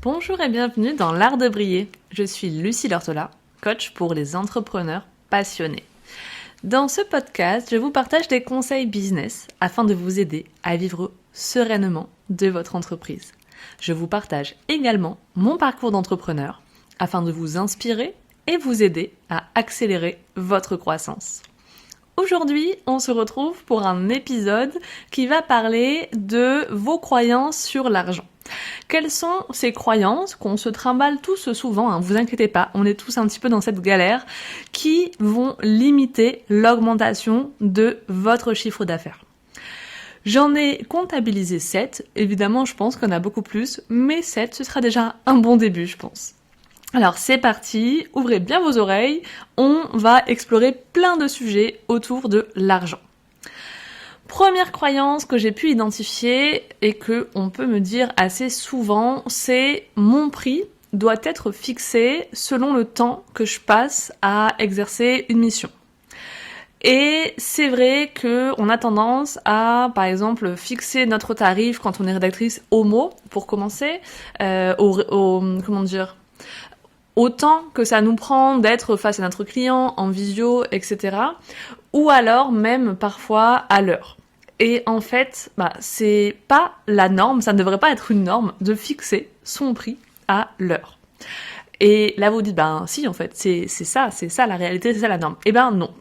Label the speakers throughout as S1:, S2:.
S1: Bonjour et bienvenue dans l'art de briller. Je suis Lucie Lortola, coach pour les entrepreneurs passionnés. Dans ce podcast, je vous partage des conseils business afin de vous aider à vivre sereinement de votre entreprise. Je vous partage également mon parcours d'entrepreneur afin de vous inspirer et vous aider à accélérer votre croissance. Aujourd'hui, on se retrouve pour un épisode qui va parler de vos croyances sur l'argent. Quelles sont ces croyances qu'on se trimballe tous souvent, vous inquiétez pas, on est tous un petit peu dans cette galère, qui vont limiter l'augmentation de votre chiffre d'affaires. J'en ai comptabilisé 7, évidemment je pense qu'on a beaucoup plus, mais 7 ce sera déjà un bon début je pense. Alors c'est parti, ouvrez bien vos oreilles, on va explorer plein de sujets autour de l'argent. Première croyance que j'ai pu identifier et que on peut me dire assez souvent, c'est mon prix doit être fixé selon le temps que je passe à exercer une mission. Et c'est vrai que on a tendance à, par exemple, fixer notre tarif quand on est rédactrice au mot, pour commencer, au temps que ça nous prend d'être face à notre client, en visio, etc. Ou alors même parfois à l'heure. Et en fait, c'est pas la norme, ça ne devrait pas être une norme de fixer son prix à l'heure. Et là vous dites, si en fait, c'est ça la réalité, c'est ça la norme. Eh ben non.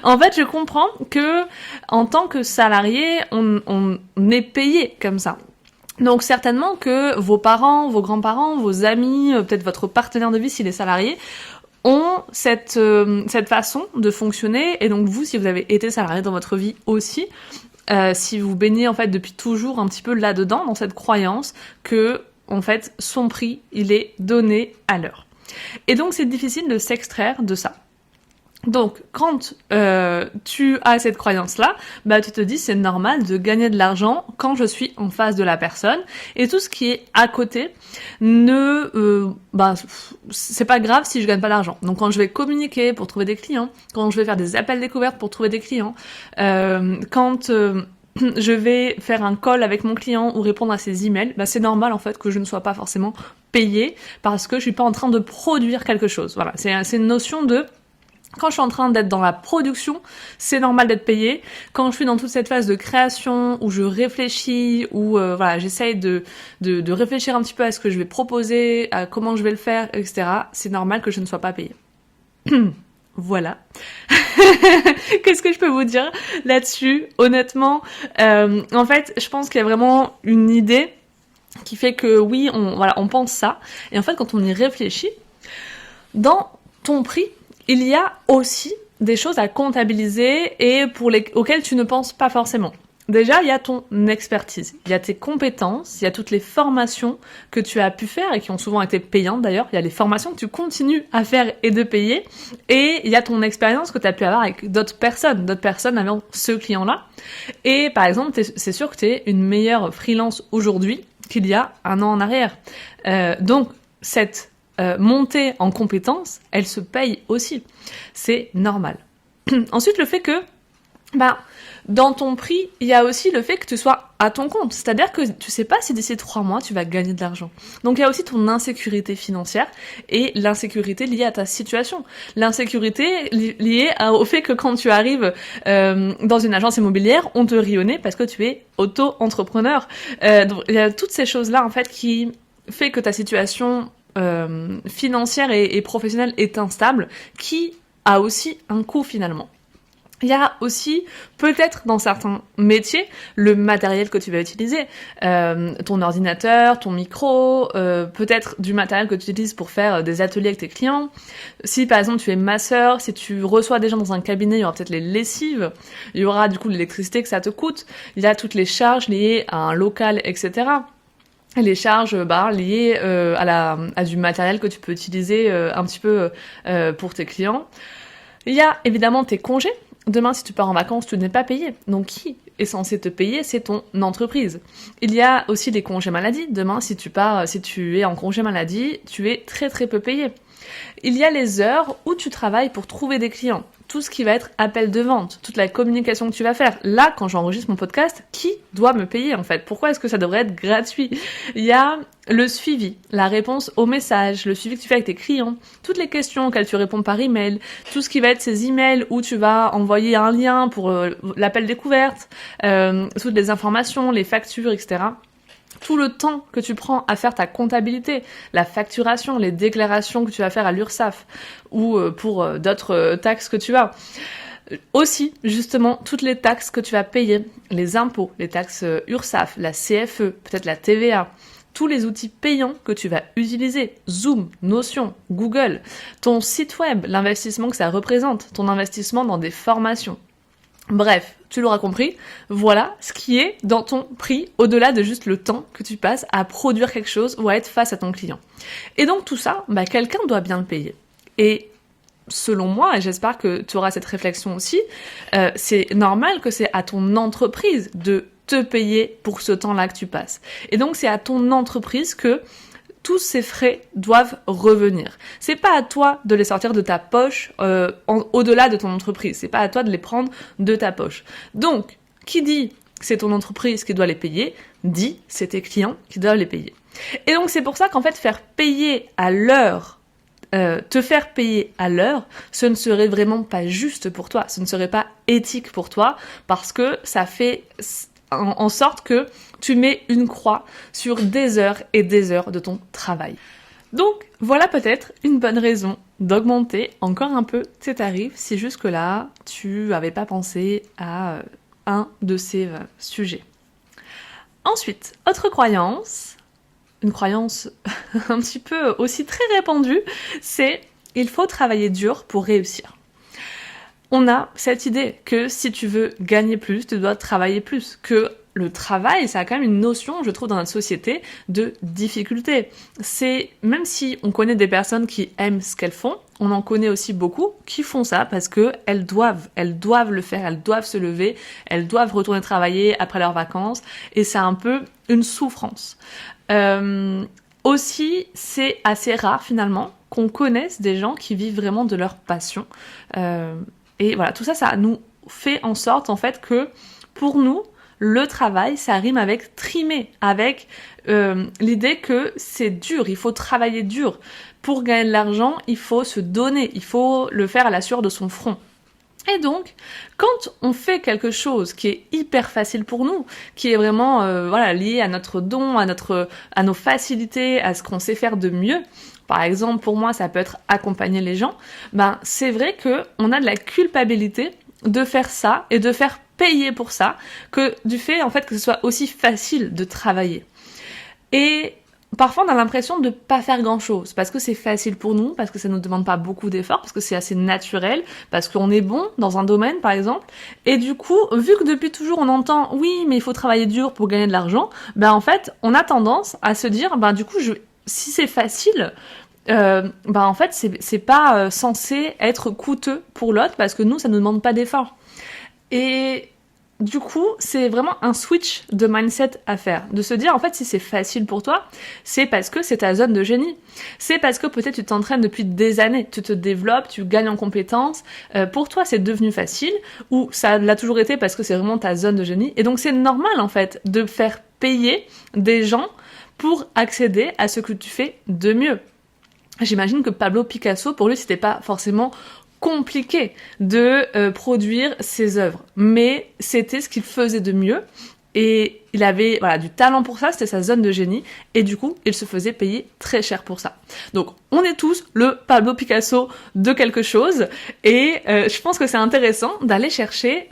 S1: En fait, je comprends que en tant que salarié, on est payé comme ça. Donc certainement que vos parents, vos grands-parents, vos amis, peut-être votre partenaire de vie s'il est salarié, ont cette façon de fonctionner. Et donc vous, si vous avez été salarié dans votre vie aussi, si vous baignez en fait depuis toujours un petit peu là-dedans, dans cette croyance que en fait son prix, il est donné à l'heure. Et donc c'est difficile de s'extraire de ça. Donc, quand tu as cette croyance-là, tu te dis c'est normal de gagner de l'argent quand je suis en face de la personne, et tout ce qui est à côté c'est pas grave si je gagne pas d'argent. Donc, quand je vais communiquer pour trouver des clients, quand je vais faire des appels découvertes pour trouver des clients, quand je vais faire un call avec mon client ou répondre à ses emails, c'est normal en fait que je ne sois pas forcément payée parce que je suis pas en train de produire quelque chose. Voilà, c'est une notion de quand je suis en train d'être dans la production, c'est normal d'être payé. Quand je suis dans toute cette phase de création, où je réfléchis, où j'essaye de réfléchir un petit peu à ce que je vais proposer, à comment je vais le faire, etc., c'est normal que je ne sois pas payée. Voilà. Qu'est-ce que je peux vous dire là-dessus? Honnêtement, en fait, je pense qu'il y a vraiment une idée qui fait que oui, on pense ça. Et en fait, quand on y réfléchit, dans ton prix, il y a aussi des choses à comptabiliser et auxquelles tu ne penses pas forcément. Déjà, il y a ton expertise, il y a tes compétences, il y a toutes les formations que tu as pu faire et qui ont souvent été payantes d'ailleurs. Il y a les formations que tu continues à faire et de payer. Et il y a ton expérience que tu as pu avoir avec d'autres personnes avant ce client-là. Et par exemple, c'est sûr que tu es une meilleure freelance aujourd'hui qu'il y a un an en arrière. Donc, cette montée en compétences, elle se paye aussi. C'est normal. Ensuite, le fait que, dans ton prix, il y a aussi le fait que tu sois à ton compte. C'est-à-dire que tu sais pas si d'ici 3 mois, tu vas gagner de l'argent. Donc, il y a aussi ton insécurité financière et l'insécurité liée à ta situation. L'insécurité liée au fait que quand tu arrives dans une agence immobilière, on te rit au nez parce que tu es auto-entrepreneur. Donc, il y a toutes ces choses-là, en fait, qui fait que ta situation financière et professionnelle est instable, qui a aussi un coût finalement. Il y a aussi, peut-être dans certains métiers, le matériel que tu vas utiliser, ton ordinateur, ton micro, peut-être du matériel que tu utilises pour faire des ateliers avec tes clients. Si par exemple tu es masseur, si tu reçois des gens dans un cabinet, il y aura peut-être les lessives, il y aura du coup l'électricité que ça te coûte, il y a toutes les charges liées à un local, etc. Les charges liées à du matériel que tu peux utiliser un petit peu pour tes clients. Il y a évidemment tes congés. Demain, si tu pars en vacances, tu n'es pas payé. Donc, qui est censé te payer? C'est ton entreprise. Il y a aussi les congés maladie. Demain, si tu es en congé maladie, tu es très très peu payé. Il y a les heures où tu travailles pour trouver des clients. tout ce qui va être appel de vente, toute la communication que tu vas faire. Là, quand j'enregistre mon podcast, qui doit me payer en fait? Pourquoi est-ce que ça devrait être gratuit? Il y a le suivi, la réponse aux messages, le suivi que tu fais avec tes clients, toutes les questions auxquelles tu réponds par email, tout ce qui va être ces emails où tu vas envoyer un lien pour l'appel découverte, toutes les informations, les factures, etc. Tout le temps que tu prends à faire ta comptabilité, la facturation, les déclarations que tu vas faire à l'URSSAF ou pour d'autres taxes que tu as. Aussi, justement, toutes les taxes que tu vas payer, les impôts, les taxes URSSAF, la CFE, peut-être la TVA, tous les outils payants que tu vas utiliser, Zoom, Notion, Google, ton site web, l'investissement que ça représente, ton investissement dans des formations. Bref, tu l'auras compris, voilà ce qui est dans ton prix, au-delà de juste le temps que tu passes à produire quelque chose ou à être face à ton client. Et donc tout ça, quelqu'un doit bien le payer. Et selon moi, et j'espère que tu auras cette réflexion aussi, c'est normal que c'est à ton entreprise de te payer pour ce temps-là que tu passes. Et donc c'est à ton entreprise que tous ces frais doivent revenir. C'est pas à toi de les sortir de ta poche au-delà de ton entreprise. C'est pas à toi de les prendre de ta poche. Donc, qui dit que c'est ton entreprise qui doit les payer, dit c'est tes clients qui doivent les payer. Et donc c'est pour ça qu'en fait faire payer à l'heure, te faire payer à l'heure, ce ne serait vraiment pas juste pour toi. Ce ne serait pas éthique pour toi parce que ça fait en sorte que tu mets une croix sur des heures et des heures de ton travail. Donc, voilà peut-être une bonne raison d'augmenter encore un peu tes tarifs si jusque-là, tu n'avais pas pensé à un de ces sujets. Ensuite, autre croyance, une croyance un petit peu aussi très répandue, c'est « il faut travailler dur pour réussir ». On a cette idée que si tu veux gagner plus, tu dois travailler plus, que le travail, ça a quand même une notion, je trouve, dans notre société, de difficulté. C'est, même si on connaît des personnes qui aiment ce qu'elles font, on en connaît aussi beaucoup qui font ça parce que elles doivent le faire, elles doivent se lever, elles doivent retourner travailler après leurs vacances, et c'est un peu une souffrance. Aussi, c'est assez rare finalement qu'on connaisse des gens qui vivent vraiment de leur passion. Et voilà, tout ça, ça nous fait en sorte, en fait, que pour nous, le travail, ça rime avec trimer, avec l'idée que c'est dur, il faut travailler dur. Pour gagner de l'argent, il faut se donner, il faut le faire à la sueur de son front. Et donc, quand on fait quelque chose qui est hyper facile pour nous, qui est vraiment lié à notre don, à nos facilités, à ce qu'on sait faire de mieux, par exemple, pour moi, ça peut être accompagner les gens, c'est vrai que on a de la culpabilité de faire ça et de faire payer pour ça, que du fait, en fait, que ce soit aussi facile de travailler. Et parfois, on a l'impression de pas faire grand-chose, parce que c'est facile pour nous, parce que ça nous demande pas beaucoup d'efforts, parce que c'est assez naturel, parce qu'on est bon dans un domaine, par exemple. Et du coup, vu que depuis toujours, on entend « oui, mais il faut travailler dur pour gagner de l'argent », en fait, on a tendance à se dire « du coup, si c'est facile », en fait, c'est pas censé être coûteux pour l'autre parce que nous, ça nous demande pas d'effort. Et du coup, c'est vraiment un switch de mindset à faire. De se dire, en fait, si c'est facile pour toi, c'est parce que c'est ta zone de génie. C'est parce que peut-être tu t'entraînes depuis des années, tu te développes, tu gagnes en compétences. Pour toi, c'est devenu facile ou ça l'a toujours été parce que c'est vraiment ta zone de génie. Et donc, c'est normal, en fait, de faire payer des gens pour accéder à ce que tu fais de mieux. J'imagine que Pablo Picasso, pour lui, c'était pas forcément compliqué de produire ses œuvres, mais c'était ce qu'il faisait de mieux et il avait du talent pour ça, c'était sa zone de génie et du coup, il se faisait payer très cher pour ça. Donc, on est tous le Pablo Picasso de quelque chose et je pense que c'est intéressant d'aller chercher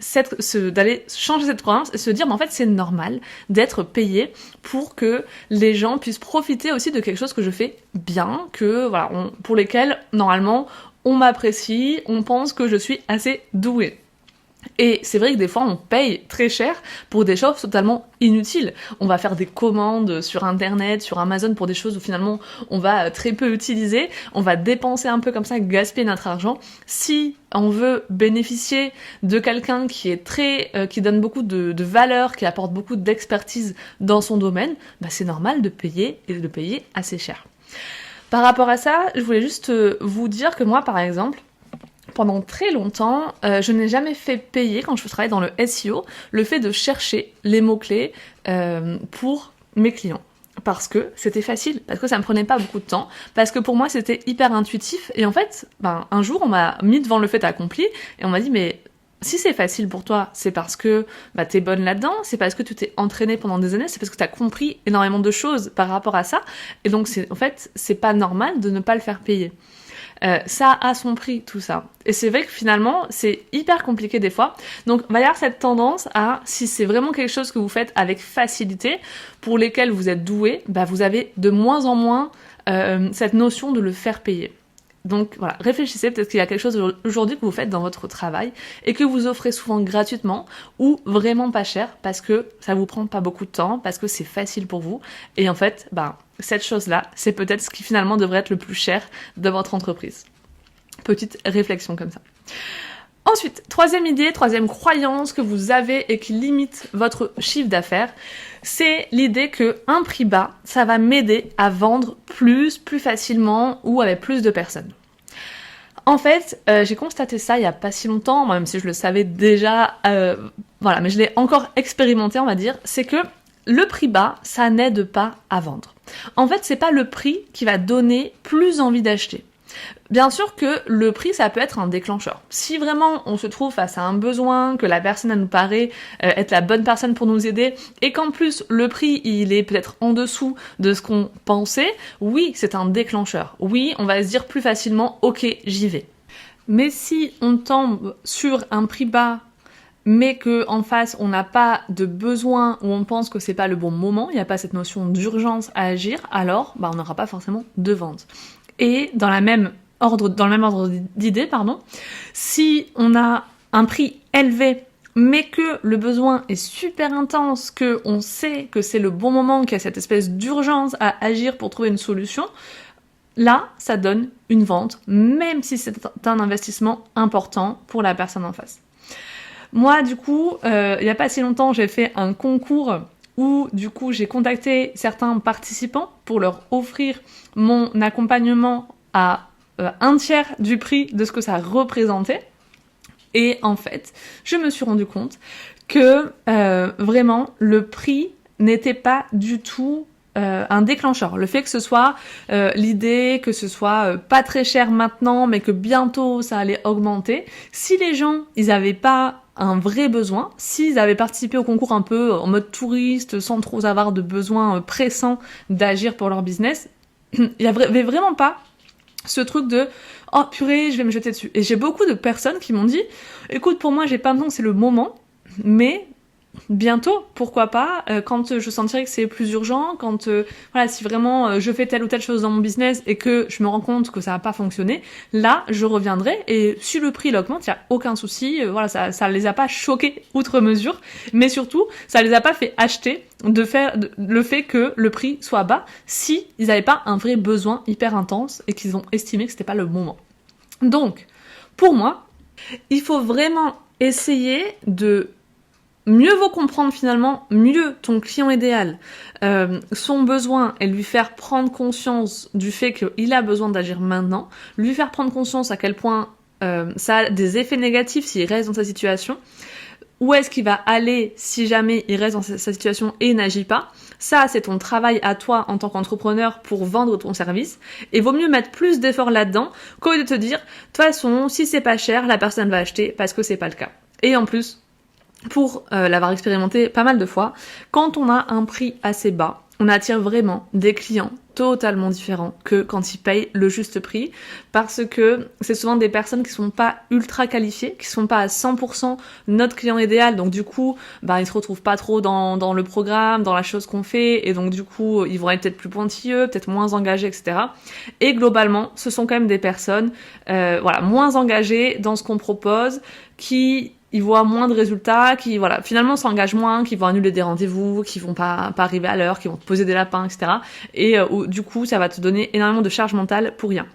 S1: d'aller changer cette croyance et se dire en fait, c'est normal d'être payé pour que les gens puissent profiter aussi de quelque chose que je fais bien, pour lesquels normalement on m'apprécie, on pense que je suis assez douée. Et c'est vrai que des fois, on paye très cher pour des choses totalement inutiles. On va faire des commandes sur Internet, sur Amazon pour des choses où finalement on va très peu utiliser. On va dépenser un peu comme ça, gaspiller notre argent. Si on veut bénéficier de quelqu'un qui est qui donne beaucoup de valeur, qui apporte beaucoup d'expertise dans son domaine, c'est normal de payer et de payer assez cher. Par rapport à ça, je voulais juste vous dire que moi, par exemple, pendant très longtemps, je n'ai jamais fait payer, quand je travaillais dans le SEO, le fait de chercher les mots-clés pour mes clients. Parce que c'était facile, parce que ça me prenait pas beaucoup de temps, parce que pour moi c'était hyper intuitif, et en fait, un jour on m'a mis devant le fait accompli, et on m'a dit mais si c'est facile pour toi, c'est parce que t'es bonne là-dedans, c'est parce que tu t'es entraînée pendant des années, c'est parce que t'as compris énormément de choses par rapport à ça, et donc c'est pas normal de ne pas le faire payer. Ça a son prix, tout ça. Et c'est vrai que finalement, c'est hyper compliqué des fois. Donc, il va y avoir cette tendance à, si c'est vraiment quelque chose que vous faites avec facilité, pour lesquels vous êtes doué, vous avez de moins en moins cette notion de le faire payer. Donc voilà, réfléchissez, peut-être qu'il y a quelque chose aujourd'hui que vous faites dans votre travail et que vous offrez souvent gratuitement ou vraiment pas cher parce que ça vous prend pas beaucoup de temps, parce que c'est facile pour vous. Et en fait, cette chose-là, c'est peut-être ce qui finalement devrait être le plus cher de votre entreprise. Petite réflexion comme ça. Ensuite, troisième idée, troisième croyance que vous avez et qui limite votre chiffre d'affaires, c'est l'idée que un prix bas, ça va m'aider à vendre plus facilement ou avec plus de personnes. En fait, j'ai constaté ça il y a pas si longtemps, même si je le savais déjà, mais je l'ai encore expérimenté, on va dire, c'est que le prix bas, ça n'aide pas à vendre. En fait, c'est pas le prix qui va donner plus envie d'acheter. Bien sûr que le prix, ça peut être un déclencheur. Si vraiment on se trouve face à un besoin, que la personne, elle nous paraît être la bonne personne pour nous aider, et qu'en plus le prix, il est peut-être en dessous de ce qu'on pensait, oui, c'est un déclencheur. Oui, on va se dire plus facilement, ok, j'y vais. Mais si on tombe sur un prix bas, mais que en face on n'a pas de besoin ou on pense que c'est pas le bon moment, il n'y a pas cette notion d'urgence à agir, alors on n'aura pas forcément de vente. Et dans le même ordre d'idée, si on a un prix élevé, mais que le besoin est super intense, que on sait que c'est le bon moment, qu'il y a cette espèce d'urgence à agir pour trouver une solution, là, ça donne une vente, même si c'est un investissement important pour la personne en face. Moi, du coup, il y a pas si longtemps, j'ai fait un concours où, du coup, j'ai contacté certains participants pour leur offrir mon accompagnement à un tiers du prix de ce que ça représentait. Et en fait, je me suis rendu compte que vraiment, le prix n'était pas du tout un déclencheur. Le fait que ce soit l'idée, que ce soit pas très cher maintenant, mais que bientôt ça allait augmenter, si les gens, ils avaient pas un vrai besoin, s'ils avaient participé au concours un peu en mode touriste, sans trop avoir de besoin pressant d'agir pour leur business, il y avait vraiment pas ce truc de « Oh purée, je vais me jeter dessus ». Et j'ai beaucoup de personnes qui m'ont dit « Écoute, pour moi, j'ai pas de temps, c'est le moment, mais bientôt, pourquoi pas, quand je sentirai que c'est plus urgent, quand si vraiment je fais telle ou telle chose dans mon business et que je me rends compte que ça va pas fonctionner, là je reviendrai et si le prix augmente, il y a aucun souci, ça les a pas choqués outre mesure, mais surtout ça les a pas fait acheter le fait que le prix soit bas si ils avaient pas un vrai besoin hyper intense et qu'ils ont estimé que c'était pas le moment. Donc, pour moi, il faut vraiment essayer de mieux vaut comprendre finalement mieux ton client idéal, son besoin et lui faire prendre conscience du fait qu'il a besoin d'agir maintenant, lui faire prendre conscience à quel point ça a des effets négatifs s'il reste dans sa situation, où est-ce qu'il va aller si jamais il reste dans sa situation et n'agit pas. Ça, c'est ton travail à toi en tant qu'entrepreneur pour vendre ton service. Et vaut mieux mettre plus d'efforts là-dedans qu'au lieu de te dire, de toute façon, si c'est pas cher, la personne va acheter parce que c'est pas le cas. Et en plus, pour l'avoir expérimenté pas mal de fois, quand on a un prix assez bas, on attire vraiment des clients totalement différents que quand ils payent le juste prix, parce que c'est souvent des personnes qui sont pas ultra qualifiées, qui sont pas à 100% notre client idéal, donc du coup, ils se retrouvent pas trop dans le programme, dans la chose qu'on fait, et donc du coup, ils vont être peut-être plus pointilleux, peut-être moins engagés, etc. Et globalement, ce sont quand même des personnes, moins engagées dans ce qu'on propose, qui ils voient moins de résultats, qui finalement s'engagent moins, qui vont annuler des rendez-vous, qui vont pas arriver à l'heure, qui vont te poser des lapins, etc. Et du coup, ça va te donner énormément de charge mentale pour rien.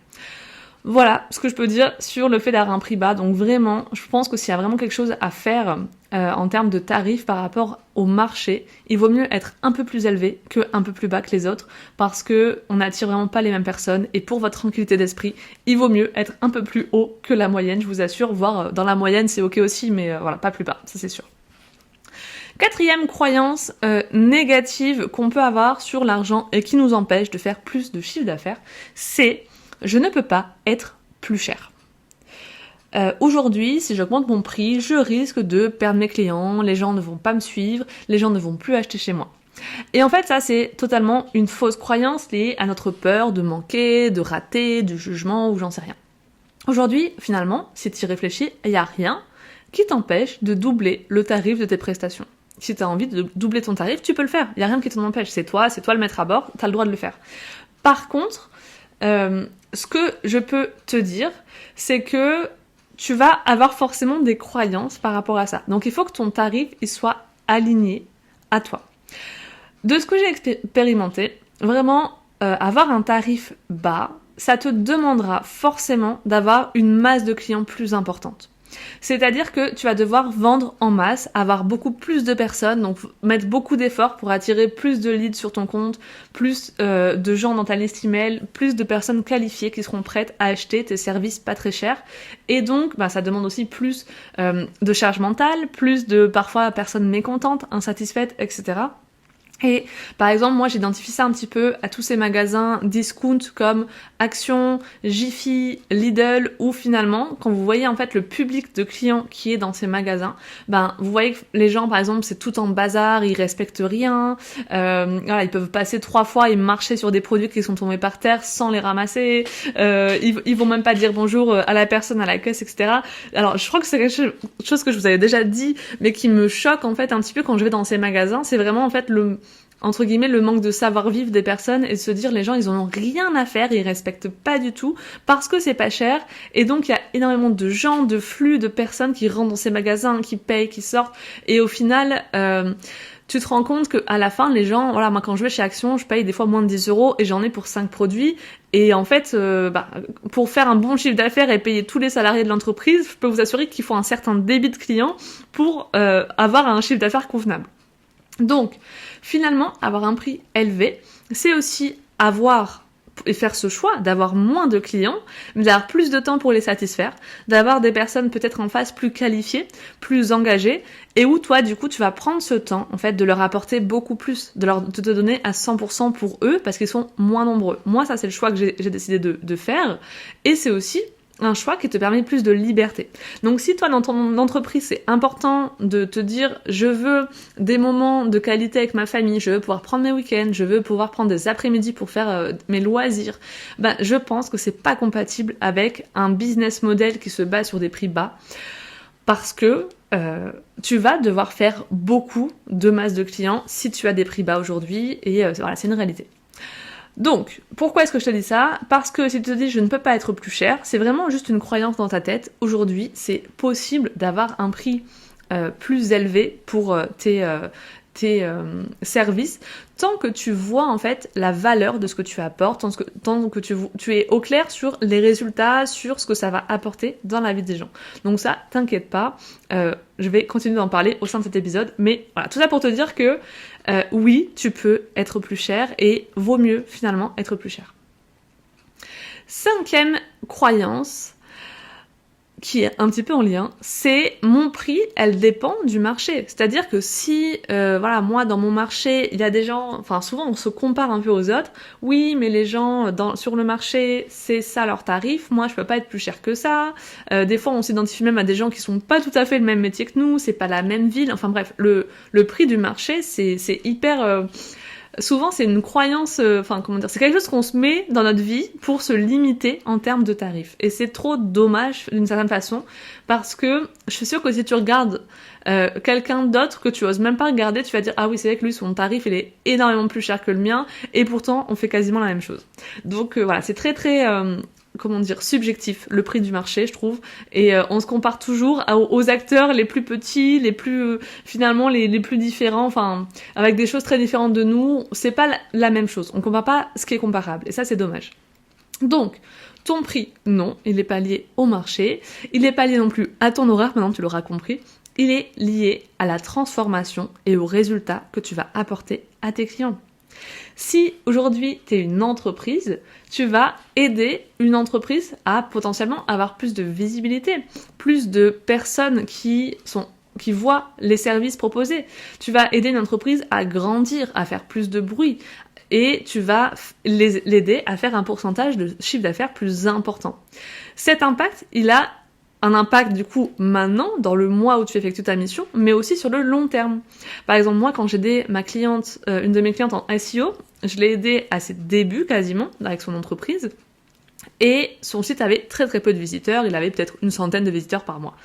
S1: Voilà ce que je peux dire sur le fait d'avoir un prix bas. Donc vraiment, je pense que s'il y a vraiment quelque chose à faire en termes de tarifs par rapport au marché, il vaut mieux être un peu plus élevé que un peu plus bas que les autres parce que on n'attire vraiment pas les mêmes personnes et pour votre tranquillité d'esprit, il vaut mieux être un peu plus haut que la moyenne, je vous assure, voire dans la moyenne c'est ok aussi, mais voilà, pas plus bas, ça c'est sûr. Quatrième croyance négative qu'on peut avoir sur l'argent et qui nous empêche de faire plus de chiffre d'affaires, c'est je ne peux pas être plus cher. Aujourd'hui, si j'augmente mon prix, je risque de perdre mes clients, les gens ne vont pas me suivre, les gens ne vont plus acheter chez moi. Et en fait, ça, c'est totalement une fausse croyance liée à notre peur de manquer, de rater, du jugement ou j'en sais rien. Aujourd'hui, finalement, si tu y réfléchis, il n'y a rien qui t'empêche de doubler le tarif de tes prestations. Si tu as envie de doubler ton tarif, tu peux le faire. Il n'y a rien qui t'en empêche. C'est toi le maître à bord, tu as le droit de le faire. Par contre, ce que je peux te dire, c'est que tu vas avoir forcément des croyances par rapport à ça. Donc il faut que ton tarif il soit aligné à toi. De ce que j'ai expérimenté, vraiment, avoir un tarif bas, ça te demandera forcément d'avoir une masse de clients plus importante. C'est-à-dire que tu vas devoir vendre en masse, avoir beaucoup plus de personnes, donc mettre beaucoup d'efforts pour attirer plus de leads sur ton compte, plus de gens dans ta liste email, plus de personnes qualifiées qui seront prêtes à acheter tes services pas très chers. Et donc, ça demande aussi plus de charge mentale, plus de parfois personnes mécontentes, insatisfaites, etc. Et par exemple, moi j'identifie ça un petit peu à tous ces magasins discount comme Action, Jiffy, Lidl, où finalement, quand vous voyez en fait le public de clients qui est dans ces magasins, vous voyez que les gens par exemple c'est tout en bazar, ils respectent rien, ils peuvent passer 3 fois et marcher sur des produits qui sont tombés par terre sans les ramasser, ils vont même pas dire bonjour à la personne à la caisse, etc. Alors je crois que c'est quelque chose que je vous avais déjà dit, mais qui me choque en fait un petit peu quand je vais dans ces magasins, c'est vraiment en fait entre guillemets, le manque de savoir-vivre des personnes et de se dire les gens, ils en ont rien à faire, ils respectent pas du tout parce que c'est pas cher et donc il y a énormément de gens, de flux, de personnes qui rentrent dans ces magasins, qui payent, qui sortent et au final, tu te rends compte qu'à la fin, les gens, moi quand je vais chez Action, je paye des fois moins de 10 € et j'en ai pour 5 produits et en fait, pour faire un bon chiffre d'affaires et payer tous les salariés de l'entreprise, je peux vous assurer qu'il faut un certain débit de clients pour avoir un chiffre d'affaires convenable. Donc, finalement, avoir un prix élevé, c'est aussi avoir et faire ce choix d'avoir moins de clients, mais d'avoir plus de temps pour les satisfaire, d'avoir des personnes peut-être en face plus qualifiées, plus engagées, et où toi, du coup, tu vas prendre ce temps, en fait, de leur apporter beaucoup plus, de te donner à 100% pour eux, parce qu'ils sont moins nombreux. Moi, ça, c'est le choix que j'ai décidé de faire, et c'est aussi un choix qui te permet plus de liberté. Donc si toi dans ton entreprise c'est important de te dire je veux des moments de qualité avec ma famille, je veux pouvoir prendre mes week-ends, je veux pouvoir prendre des après-midi pour faire mes loisirs, je pense que c'est pas compatible avec un business model qui se base sur des prix bas parce que tu vas devoir faire beaucoup de masse de clients si tu as des prix bas aujourd'hui et voilà, c'est une réalité. Donc, pourquoi est-ce que je te dis ça ? Parce que si tu te dis je ne peux pas être plus cher, c'est vraiment juste une croyance dans ta tête. Aujourd'hui, c'est possible d'avoir un prix plus élevé pour tes services, tant que tu vois en fait la valeur de ce que tu apportes, tant que tu es au clair sur les résultats, sur ce que ça va apporter dans la vie des gens. Donc ça, t'inquiète pas, je vais continuer d'en parler au sein de cet épisode, mais voilà, tout ça pour te dire que oui, tu peux être plus cher et vaut mieux finalement être plus cher. 5e croyance, qui est un petit peu en lien, c'est mon prix, elle dépend du marché. C'est-à-dire que si, moi, dans mon marché, il y a des gens, souvent on se compare un peu aux autres. Oui, mais les gens sur le marché, c'est ça leur tarif. Moi, je peux pas être plus cher que ça. Des fois, on s'identifie même à des gens qui sont pas tout à fait le même métier que nous, c'est pas la même ville. Enfin bref, le prix du marché, c'est hyper... souvent c'est une croyance, c'est quelque chose qu'on se met dans notre vie pour se limiter en termes de tarifs. Et c'est trop dommage d'une certaine façon, parce que je suis sûre que si tu regardes quelqu'un d'autre que tu oses même pas regarder, tu vas dire ah oui c'est vrai que lui son tarif il est énormément plus cher que le mien, et pourtant on fait quasiment la même chose. Donc voilà, c'est très très subjectif, le prix du marché, je trouve, et on se compare toujours aux acteurs les plus petits, les plus finalement les plus différents, avec des choses très différentes de nous. C'est pas la même chose, on compare pas ce qui est comparable, et ça c'est dommage. Donc, ton prix, non, il n'est pas lié au marché, il n'est pas lié non plus à ton horaire, maintenant tu l'auras compris, il est lié à la transformation et aux résultats que tu vas apporter à tes clients. Si aujourd'hui tu es une entreprise, tu vas aider une entreprise à potentiellement avoir plus de visibilité, plus de personnes qui voient les services proposés. Tu vas aider une entreprise à grandir, à faire plus de bruit, et tu vas l'aider à faire un pourcentage de chiffre d'affaires plus important. Cet impact, il a un impact du coup maintenant, dans le mois où tu effectues ta mission, mais aussi sur le long terme. Par exemple, moi, quand j'ai aidé ma cliente, une de mes clientes en SEO, je l'ai aidée à ses débuts quasiment, avec son entreprise, et son site avait très très peu de visiteurs, il avait peut-être une centaine de visiteurs par mois.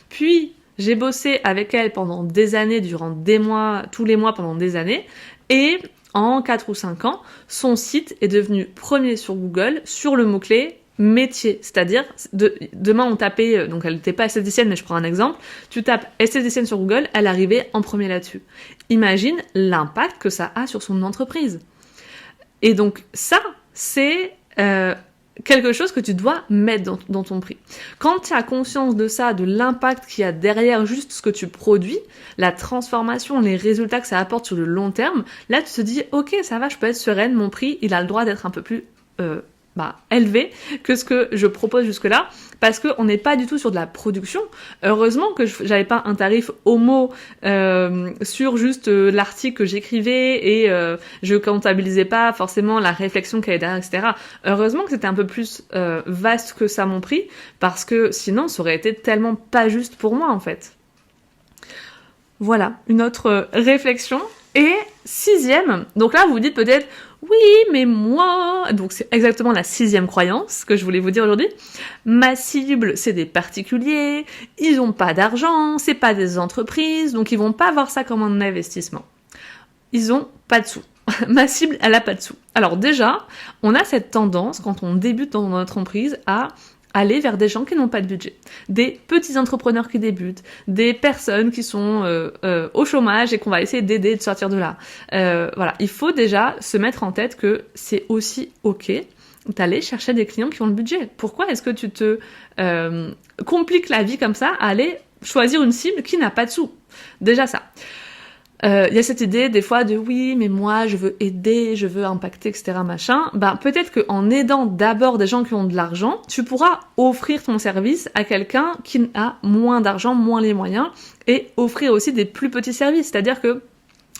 S1: Puis, j'ai bossé avec elle pendant des années, durant des mois, tous les mois pendant des années, et en 4 ou 5 ans, son site est devenu premier sur Google sur le mot-clé métier, c'est-à-dire demain on tapait, donc elle n'était pas esthéticienne mais je prends un exemple, tu tapes esthéticienne sur Google, elle arrivait en premier là-dessus. Imagine l'impact que ça a sur son entreprise. Et donc ça, c'est quelque chose que tu dois mettre dans ton prix. Quand tu as conscience de ça, de l'impact qu'il y a derrière juste ce que tu produis, la transformation, les résultats que ça apporte sur le long terme, là tu te dis ok, ça va, je peux être sereine, mon prix il a le droit d'être un peu plus élevé que ce que je propose jusque-là, parce qu'on n'est pas du tout sur de la production. Heureusement que j'avais pas un tarif homo sur juste l'article que j'écrivais et je comptabilisais pas forcément la réflexion qu'il y avait derrière, etc. Heureusement que c'était un peu plus vaste que ça mon prix, parce que sinon ça aurait été tellement pas juste pour moi en fait. Voilà, une autre réflexion. Et 6e, donc là vous vous dites peut-être oui mais moi, donc c'est exactement la 6e croyance que je voulais vous dire aujourd'hui, ma cible c'est des particuliers, ils ont pas d'argent, c'est pas des entreprises, donc ils vont pas voir ça comme un investissement. Ils ont pas de sous. Ma cible elle a pas de sous. Alors déjà, on a cette tendance quand on débute dans notre entreprise à aller vers des gens qui n'ont pas de budget, des petits entrepreneurs qui débutent, des personnes qui sont au chômage et qu'on va essayer d'aider de sortir de là. Voilà, il faut déjà se mettre en tête que c'est aussi ok d'aller chercher des clients qui ont le budget. Pourquoi est-ce que tu te compliques la vie comme ça à aller choisir une cible qui n'a pas de sous? Déjà ça. Il y a cette idée des fois de oui mais moi je veux aider, je veux impacter, etc. machin. Peut-être qu'en aidant d'abord des gens qui ont de l'argent, tu pourras offrir ton service à quelqu'un qui a moins d'argent, moins les moyens, et offrir aussi des plus petits services. C'est-à-dire que,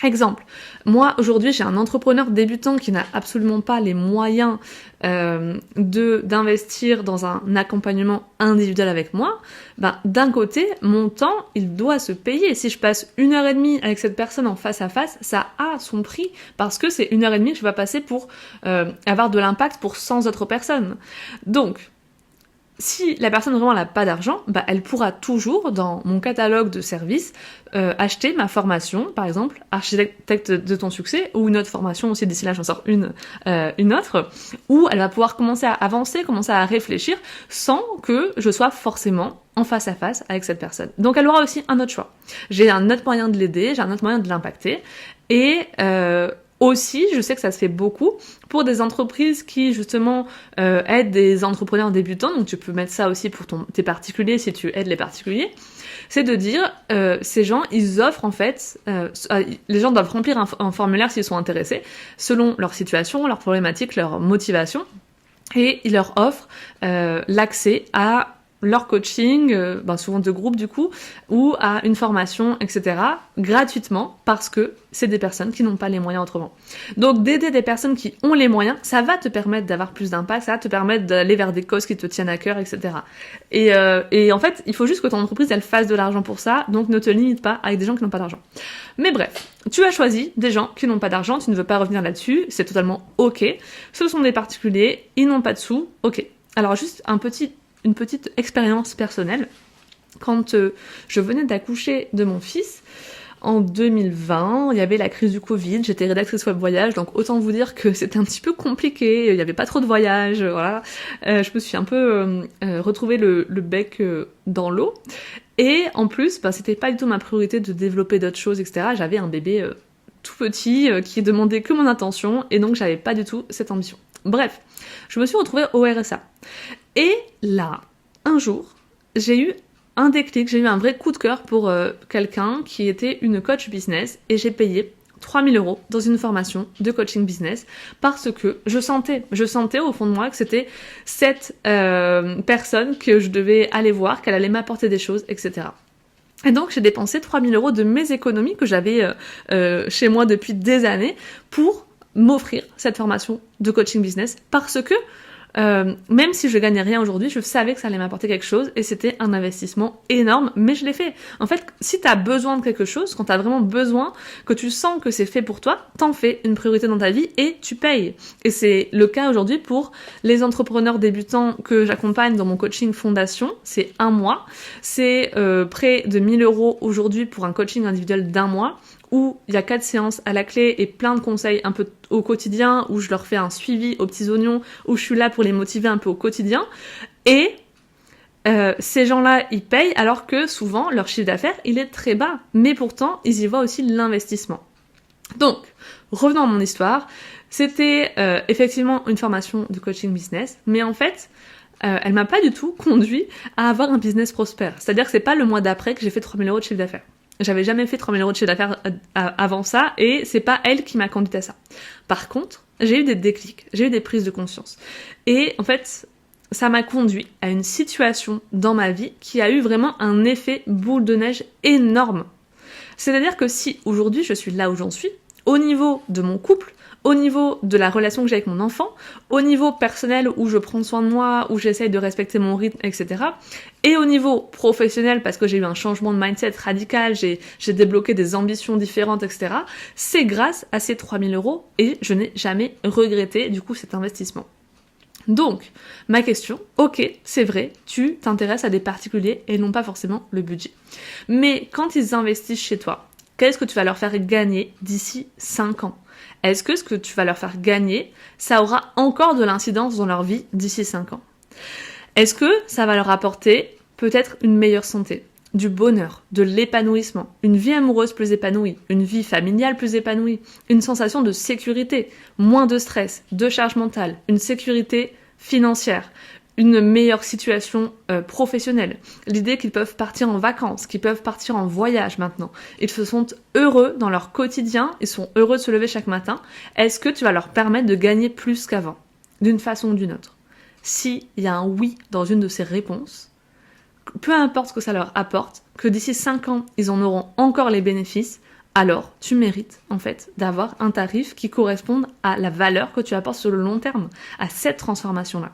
S1: exemple, moi aujourd'hui j'ai un entrepreneur débutant qui n'a absolument pas les moyens d'investir dans un accompagnement individuel avec moi. D'un côté, mon temps il doit se payer. Si je passe 1h30 avec cette personne en face à face, ça a son prix parce que c'est 1h30 que je vais passer pour avoir de l'impact pour 100 autres personnes. Donc si la personne vraiment n'a pas d'argent, elle pourra toujours, dans mon catalogue de services, acheter ma formation, par exemple, architecte de ton succès, ou une autre formation aussi, d'ici là j'en sors une autre, où elle va pouvoir commencer à avancer, commencer à réfléchir, sans que je sois forcément en face à face avec cette personne. Donc elle aura aussi un autre choix. J'ai un autre moyen de l'aider, j'ai un autre moyen de l'impacter, et aussi, je sais que ça se fait beaucoup pour des entreprises qui justement aident des entrepreneurs débutants, donc tu peux mettre ça aussi pour tes particuliers si tu aides les particuliers, c'est de dire, ces gens, ils offrent en fait, les gens doivent remplir un formulaire s'ils sont intéressés, selon leur situation, leur problématique, leur motivation, et ils leur offrent l'accès à leur coaching, souvent de groupe du coup, ou à une formation, etc., gratuitement, parce que c'est des personnes qui n'ont pas les moyens autrement. Donc d'aider des personnes qui ont les moyens, ça va te permettre d'avoir plus d'impact, ça va te permettre d'aller vers des causes qui te tiennent à cœur, etc. Et en fait, il faut juste que ton entreprise, elle fasse de l'argent pour ça, donc ne te limite pas avec des gens qui n'ont pas d'argent. Mais bref, tu as choisi des gens qui n'ont pas d'argent, tu ne veux pas revenir là-dessus, c'est totalement ok. Ce sont des particuliers, ils n'ont pas de sous, ok. Alors juste une petite expérience personnelle. Quand je venais d'accoucher de mon fils, en 2020, il y avait la crise du Covid, j'étais rédactrice web voyage, donc autant vous dire que c'était un petit peu compliqué, il n'y avait pas trop de voyages, voilà. Je me suis un peu retrouvé le bec dans l'eau. Et en plus, c'était pas du tout ma priorité de développer d'autres choses, etc. J'avais un bébé tout petit qui demandait que mon attention, et donc j'avais pas du tout cette ambition. Bref, je me suis retrouvée au RSA. Et là, un jour, j'ai eu un déclic, j'ai eu un vrai coup de cœur pour quelqu'un qui était une coach business et j'ai payé 3000 € dans une formation de coaching business parce que je sentais au fond de moi que c'était cette personne que je devais aller voir, qu'elle allait m'apporter des choses, etc. Et donc j'ai dépensé 3000 € de mes économies que j'avais chez moi depuis des années pour m'offrir cette formation de coaching business parce que même si je gagnais rien aujourd'hui, je savais que ça allait m'apporter quelque chose et c'était un investissement énorme, mais je l'ai fait. En fait, si t'as besoin de quelque chose, quand t'as vraiment besoin, que tu sens que c'est fait pour toi, t'en fais une priorité dans ta vie et tu payes. Et c'est le cas aujourd'hui pour les entrepreneurs débutants que j'accompagne dans mon coaching fondation. C'est 1 mois. C'est près de 1000 € aujourd'hui pour un coaching individuel d'1 mois. Où il y a 4 séances à la clé et plein de conseils un peu au quotidien, où je leur fais un suivi aux petits oignons, où je suis là pour les motiver un peu au quotidien. Et ces gens-là, ils payent alors que souvent, leur chiffre d'affaires, il est très bas. Mais pourtant, ils y voient aussi l'investissement. Donc, revenons à mon histoire. C'était effectivement une formation de coaching business, mais en fait, elle m'a pas du tout conduit à avoir un business prospère. C'est-à-dire que c'est pas le mois d'après que j'ai fait 3000 € de chiffre d'affaires. J'avais jamais fait 3000 € de chiffre d'affaires avant ça et c'est pas elle qui m'a conduite à ça. Par contre, j'ai eu des déclics, j'ai eu des prises de conscience. Et en fait, ça m'a conduit à une situation dans ma vie qui a eu vraiment un effet boule de neige énorme. C'est-à-dire que si aujourd'hui je suis là où j'en suis, au niveau de mon couple, au niveau de la relation que j'ai avec mon enfant, au niveau personnel où je prends soin de moi, où j'essaye de respecter mon rythme, etc. Et au niveau professionnel, parce que j'ai eu un changement de mindset radical, j'ai débloqué des ambitions différentes, etc. C'est grâce à ces 3000 € et je n'ai jamais regretté du coup cet investissement. Donc, ma question, ok, c'est vrai, tu t'intéresses à des particuliers et non pas forcément le budget. Mais quand ils investissent chez toi, qu'est-ce que tu vas leur faire gagner d'ici 5 ans ? Est-ce que ce que tu vas leur faire gagner, ça aura encore de l'incidence dans leur vie d'ici 5 ans ? Est-ce que ça va leur apporter peut-être une meilleure santé, du bonheur, de l'épanouissement, une vie amoureuse plus épanouie, une vie familiale plus épanouie, une sensation de sécurité, moins de stress, de charge mentale, une sécurité financière, une meilleure situation professionnelle, l'idée qu'ils peuvent partir en vacances, qu'ils peuvent partir en voyage maintenant, ils se sentent heureux dans leur quotidien, ils sont heureux de se lever chaque matin, est-ce que tu vas leur permettre de gagner plus qu'avant, d'une façon ou d'une autre ? S'il y a un oui dans une de ces réponses, peu importe ce que ça leur apporte, que d'ici 5 ans, ils en auront encore les bénéfices, alors tu mérites en fait d'avoir un tarif qui corresponde à la valeur que tu apportes sur le long terme, à cette transformation-là.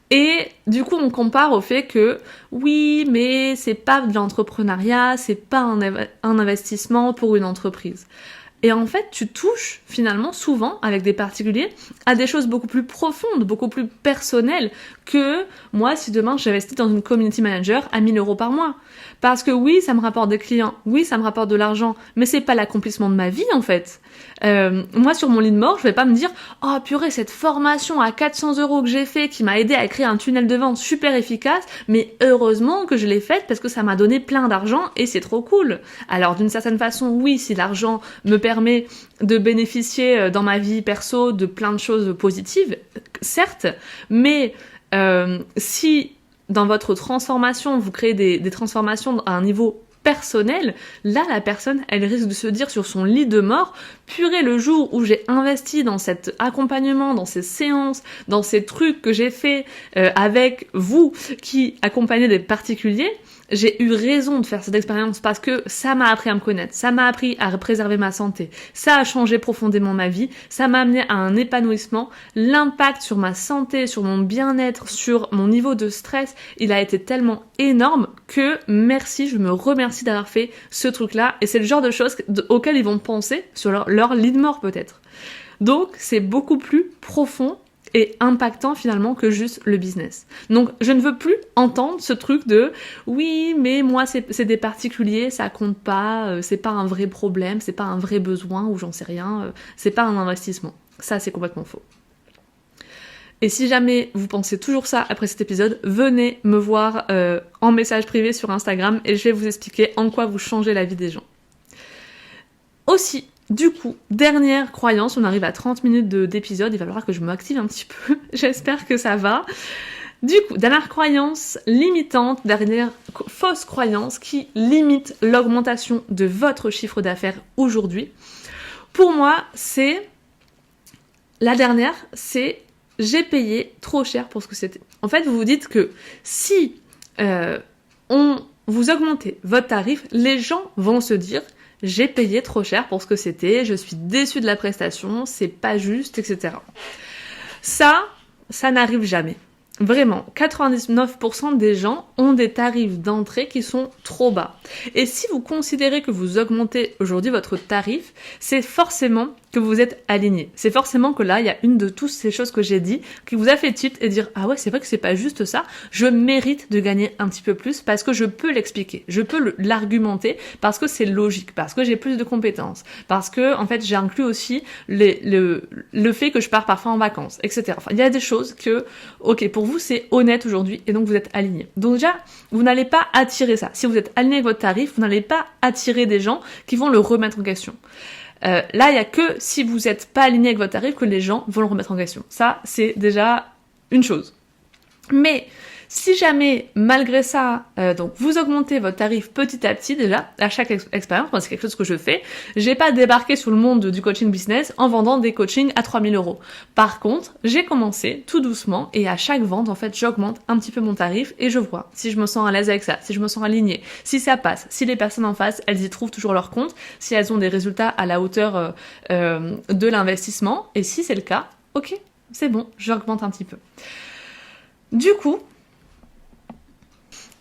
S1: Et du coup, on compare au fait que oui, mais c'est pas de l'entrepreneuriat, c'est pas un investissement pour une entreprise. Et en fait, tu touches finalement souvent avec des particuliers à des choses beaucoup plus profondes, beaucoup plus personnelles que moi si demain j'investis dans une community manager à 1000 € par mois. Parce que oui, ça me rapporte des clients, oui, ça me rapporte de l'argent, mais c'est pas l'accomplissement de ma vie en fait. Moi sur mon lit de mort, je vais pas me dire oh purée, cette formation à 400 € que j'ai fait qui m'a aidé à créer un tunnel de vente super efficace, mais heureusement que je l'ai faite parce que ça m'a donné plein d'argent et c'est trop cool. Alors d'une certaine façon, oui, si l'argent me permet de bénéficier dans ma vie perso de plein de choses positives, certes, mais si dans votre transformation, vous créez des transformations à un niveau personnel, là la personne elle risque de se dire sur son lit de mort, purée, le jour où j'ai investi dans cet accompagnement, dans ces séances, dans ces trucs que j'ai fait avec vous qui accompagnez des particuliers, j'ai eu raison de faire cette expérience parce que ça m'a appris à me connaître, ça m'a appris à préserver ma santé, ça a changé profondément ma vie, ça m'a amené à un épanouissement, l'impact sur ma santé, sur mon bien-être, sur mon niveau de stress, il a été tellement énorme que merci, je me remercie d'avoir fait ce truc-là et c'est le genre de choses auxquelles ils vont penser sur leur lit de mort peut-être. Donc c'est beaucoup plus profond et impactant finalement que juste le business. Donc je ne veux plus entendre ce truc de oui mais moi c'est des particuliers, ça compte pas, c'est pas un vrai problème, c'est pas un vrai besoin ou j'en sais rien, c'est pas un investissement. Ça c'est complètement faux. Et si jamais vous pensez toujours ça après cet épisode, venez me voir en message privé sur Instagram et je vais vous expliquer en quoi vous changez la vie des gens. Aussi, Du coup, dernière croyance, on arrive à 30 minutes d'épisode, il va falloir que je m'active un petit peu, j'espère que ça va. Du coup, dernière croyance limitante, dernière fausse croyance qui limite l'augmentation de votre chiffre d'affaires aujourd'hui. Pour moi, la dernière, c'est j'ai payé trop cher pour ce que c'était. En fait, vous vous dites que si vous augmentez votre tarif, les gens vont se dire j'ai payé trop cher pour ce que c'était, je suis déçue de la prestation, c'est pas juste, etc. Ça n'arrive jamais. Vraiment, 99% des gens ont des tarifs d'entrée qui sont trop bas. Et si vous considérez que vous augmentez aujourd'hui votre tarif, c'est forcément que vous êtes aligné. C'est forcément que là, il y a une de toutes ces choses que j'ai dit qui vous a fait tilt et dire « Ah ouais, c'est vrai que c'est pas juste ça, je mérite de gagner un petit peu plus parce que je peux l'expliquer, je peux l'argumenter parce que c'est logique, parce que j'ai plus de compétences, parce que en fait j'ai inclus aussi le fait que je pars parfois en vacances, etc. » Enfin, il y a des choses que, ok, pour vous c'est honnête aujourd'hui et donc vous êtes aligné. Donc déjà, vous n'allez pas attirer ça. Si vous êtes aligné avec votre tarif, vous n'allez pas attirer des gens qui vont le remettre en question. Là, il n'y a que si vous n'êtes pas aligné avec votre tarif que les gens vont le remettre en question. Ça, c'est déjà une chose. Mais si jamais, malgré ça, donc vous augmentez votre tarif petit à petit déjà, à chaque expérience, moi c'est quelque chose que je fais, j'ai pas débarqué sur le monde du coaching business en vendant des coachings à 3 000 €. Par contre, j'ai commencé tout doucement et à chaque vente, en fait, j'augmente un petit peu mon tarif et je vois si je me sens à l'aise avec ça, si je me sens alignée, si ça passe, si les personnes en face, elles y trouvent toujours leur compte, si elles ont des résultats à la hauteur de l'investissement, et si c'est le cas, ok, c'est bon, j'augmente un petit peu. Du coup,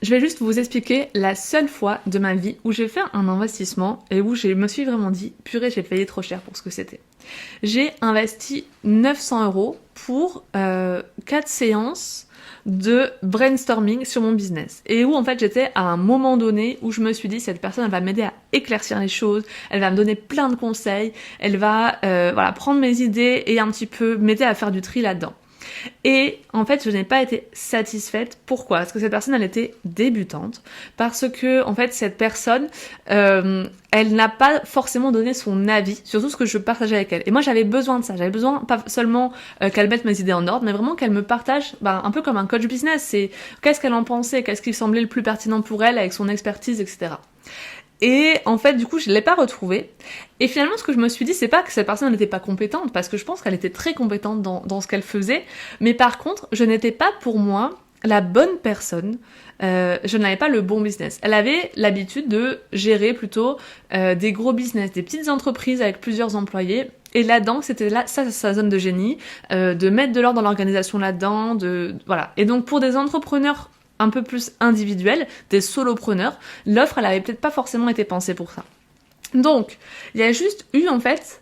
S1: je vais juste vous expliquer la seule fois de ma vie où j'ai fait un investissement et où je me suis vraiment dit « Purée, j'ai payé trop cher pour ce que c'était ». J'ai investi 900 € pour 4 séances de brainstorming sur mon business. Et où en fait j'étais à un moment donné où je me suis dit cette personne elle va m'aider à éclaircir les choses, elle va me donner plein de conseils, elle va prendre mes idées et un petit peu m'aider à faire du tri là-dedans. Et en fait, je n'ai pas été satisfaite. Pourquoi ? Parce que cette personne, elle était débutante. Parce que, en fait, cette personne, elle n'a pas forcément donné son avis sur tout ce que je partageais avec elle. Et moi, j'avais besoin de ça. J'avais besoin, pas seulement qu'elle mette mes idées en ordre, mais vraiment qu'elle me partage, un peu comme un coach business. C'est qu'est-ce qu'elle en pensait, qu'est-ce qui semblait le plus pertinent pour elle avec son expertise, etc. Et en fait, du coup, je l'ai pas retrouvée. Et finalement, ce que je me suis dit, c'est pas que cette personne n'était pas compétente, parce que je pense qu'elle était très compétente dans ce qu'elle faisait. Mais par contre, je n'étais pas pour moi la bonne personne. Je n'avais pas le bon business. Elle avait l'habitude de gérer plutôt des gros business, des petites entreprises avec plusieurs employés. Et là-dedans, c'était là, ça, sa zone de génie, de mettre de l'ordre dans l'organisation là-dedans, voilà. Et donc, pour des entrepreneurs un peu plus individuels, des solopreneurs, l'offre, elle avait peut-être pas forcément été pensée pour ça. Donc, il y a juste eu, en fait,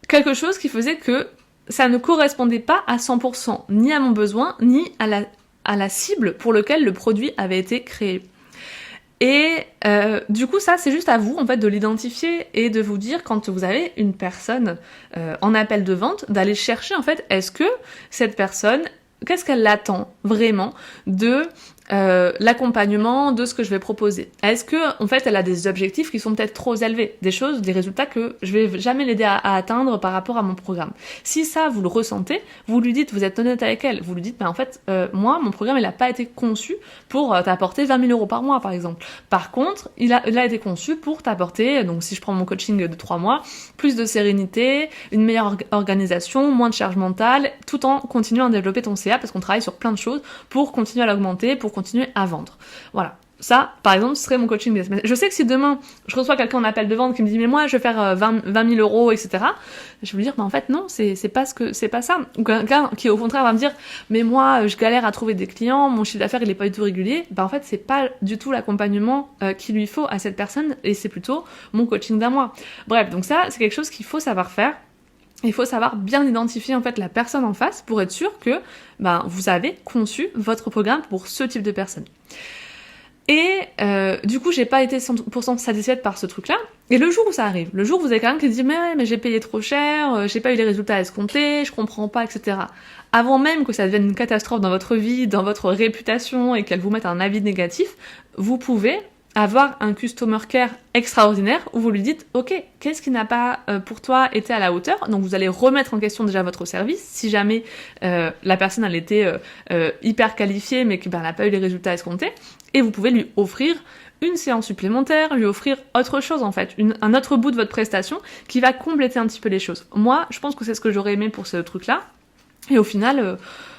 S1: quelque chose qui faisait que ça ne correspondait pas à 100%, ni à mon besoin, ni à la cible pour laquelle le produit avait été créé. Et du coup, ça, c'est juste à vous, en fait, de l'identifier et de vous dire, quand vous avez une personne en appel de vente, d'aller chercher, en fait, est-ce que cette personne, qu'est-ce qu'elle attend vraiment de l'accompagnement de ce que je vais proposer. Est-ce que, en fait, elle a des objectifs qui sont peut-être trop élevés, des choses, des résultats que je vais jamais l'aider à atteindre par rapport à mon programme. Si ça, vous le ressentez, vous lui dites, vous êtes honnête avec elle, vous lui dites, en fait, moi, mon programme, il n'a pas été conçu pour t'apporter 20 000 € par mois, par exemple. Par contre, il a été conçu pour t'apporter, donc si je prends mon coaching de 3 mois, plus de sérénité, une meilleure organisation, moins de charge mentale, tout en continuant à développer ton CA, parce qu'on travaille sur plein de choses pour continuer à l'augmenter, pour continuer à vendre. Voilà. Ça, par exemple, ce serait mon coaching business. Je sais que si demain, je reçois quelqu'un en appel de vente qui me dit « Mais moi, je vais faire 20 000 €, etc. » Je vais lui dire « Mais en fait, non, c'est pas ça. » Ou quelqu'un qui, au contraire, va me dire « Mais moi, je galère à trouver des clients, mon chiffre d'affaires, il est pas du tout régulier. » En fait, c'est pas du tout l'accompagnement qu'il lui faut à cette personne, et c'est plutôt mon coaching d'un mois. Bref, donc ça, c'est quelque chose qu'il faut savoir faire. Il faut savoir bien identifier en fait la personne en face pour être sûr que vous avez conçu votre programme pour ce type de personne. Et du coup, j'ai pas été 100% satisfaite par ce truc-là. Et le jour où ça arrive, le jour où vous avez quelqu'un qui dit mais j'ai payé trop cher, j'ai pas eu les résultats escomptés, je comprends pas, etc. Avant même que ça devienne une catastrophe dans votre vie, dans votre réputation et qu'elle vous mette un avis négatif, vous pouvez avoir un customer care extraordinaire où vous lui dites ok, qu'est-ce qui n'a pas pour toi été à la hauteur, donc vous allez remettre en question déjà votre service si jamais la personne elle était hyper qualifiée mais qu'elle n'a pas eu les résultats escomptés, et vous pouvez lui offrir une séance supplémentaire, lui offrir autre chose en fait, un autre bout de votre prestation qui va compléter un petit peu les choses. Moi je pense que c'est ce que j'aurais aimé pour ce truc là, et au final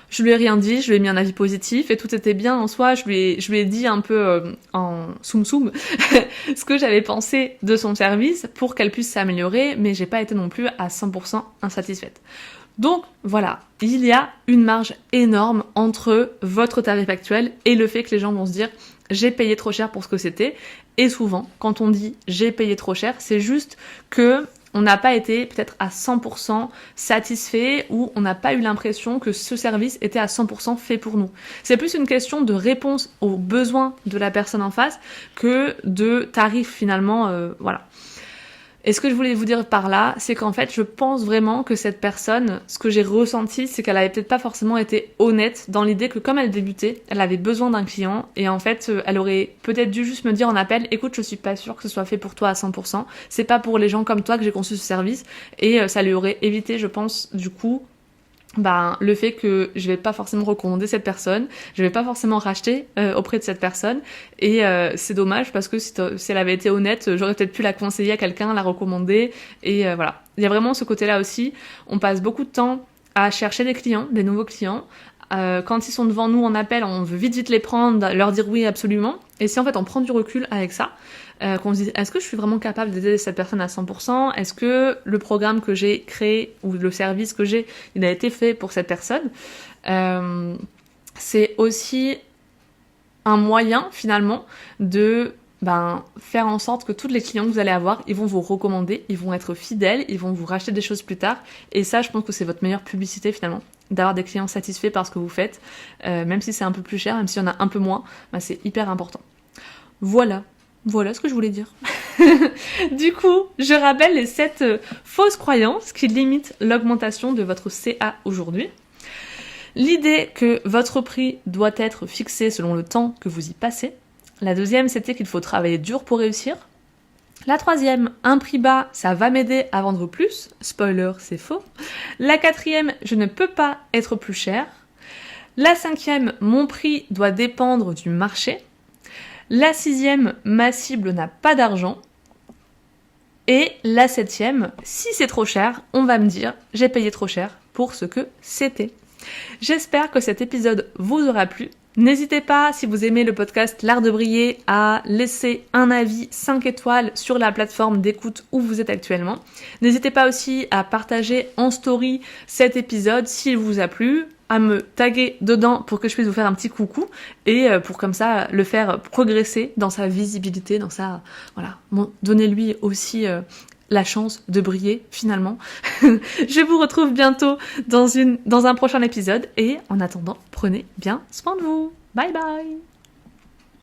S1: je lui ai rien dit, je lui ai mis un avis positif et tout était bien en soi. Je lui ai dit un peu en soum ce que j'avais pensé de son service pour qu'elle puisse s'améliorer, mais j'ai pas été non plus à 100% insatisfaite. Donc voilà, il y a une marge énorme entre votre tarif actuel et le fait que les gens vont se dire j'ai payé trop cher pour ce que c'était. Et souvent, quand on dit j'ai payé trop cher, c'est juste que on n'a pas été peut-être à 100% satisfait ou on n'a pas eu l'impression que ce service était à 100% fait pour nous. C'est plus une question de réponse aux besoins de la personne en face que de tarif finalement, voilà. Et ce que je voulais vous dire par là, c'est qu'en fait, je pense vraiment que cette personne, ce que j'ai ressenti, c'est qu'elle avait peut-être pas forcément été honnête dans l'idée que comme elle débutait, elle avait besoin d'un client et en fait, elle aurait peut-être dû juste me dire en appel, écoute, je suis pas sûre que ce soit fait pour toi à 100%, c'est pas pour les gens comme toi que j'ai conçu ce service, et ça lui aurait évité, je pense, du coup, le fait que je vais pas forcément recommander cette personne, je vais pas forcément racheter auprès de cette personne, et c'est dommage parce que si elle avait été honnête, j'aurais peut-être pu la conseiller à quelqu'un, la recommander, et voilà. Il y a vraiment ce côté-là aussi, on passe beaucoup de temps à chercher des clients, des nouveaux clients. Quand ils sont devant nous en appel, on veut vite les prendre, leur dire oui absolument, et si en fait on prend du recul avec ça, qu'on se dit est-ce que je suis vraiment capable d'aider cette personne à 100%, est-ce que le programme que j'ai créé ou le service que j'ai, il a été fait pour cette personne, c'est aussi un moyen finalement de faire en sorte que tous les clients que vous allez avoir, ils vont vous recommander, ils vont être fidèles, ils vont vous racheter des choses plus tard, et ça je pense que c'est votre meilleure publicité finalement, d'avoir des clients satisfaits par ce que vous faites, même si c'est un peu plus cher, même s'il y en a un peu moins, c'est hyper important. Voilà ce que je voulais dire. Du coup, je rappelle les 7 fausses croyances qui limitent l'augmentation de votre CA aujourd'hui. L'idée que votre prix doit être fixé selon le temps que vous y passez. La deuxième, c'était qu'il faut travailler dur pour réussir. La troisième, un prix bas, ça va m'aider à vendre plus. Spoiler, c'est faux. La quatrième, je ne peux pas être plus cher. La cinquième, mon prix doit dépendre du marché. La sixième, ma cible n'a pas d'argent. Et la septième, si c'est trop cher, on va me dire j'ai payé trop cher pour ce que c'était. J'espère que cet épisode vous aura plu. N'hésitez pas, si vous aimez le podcast L'Art de Briller, à laisser un avis 5 étoiles sur la plateforme d'écoute où vous êtes actuellement. N'hésitez pas aussi à partager en story cet épisode s'il vous a plu, à me taguer dedans pour que je puisse vous faire un petit coucou et pour comme ça le faire progresser dans sa visibilité, dans sa... Voilà, donnez-lui aussi... la chance de briller finalement. Je vous retrouve bientôt dans un prochain épisode et en attendant, prenez bien soin de vous. Bye bye!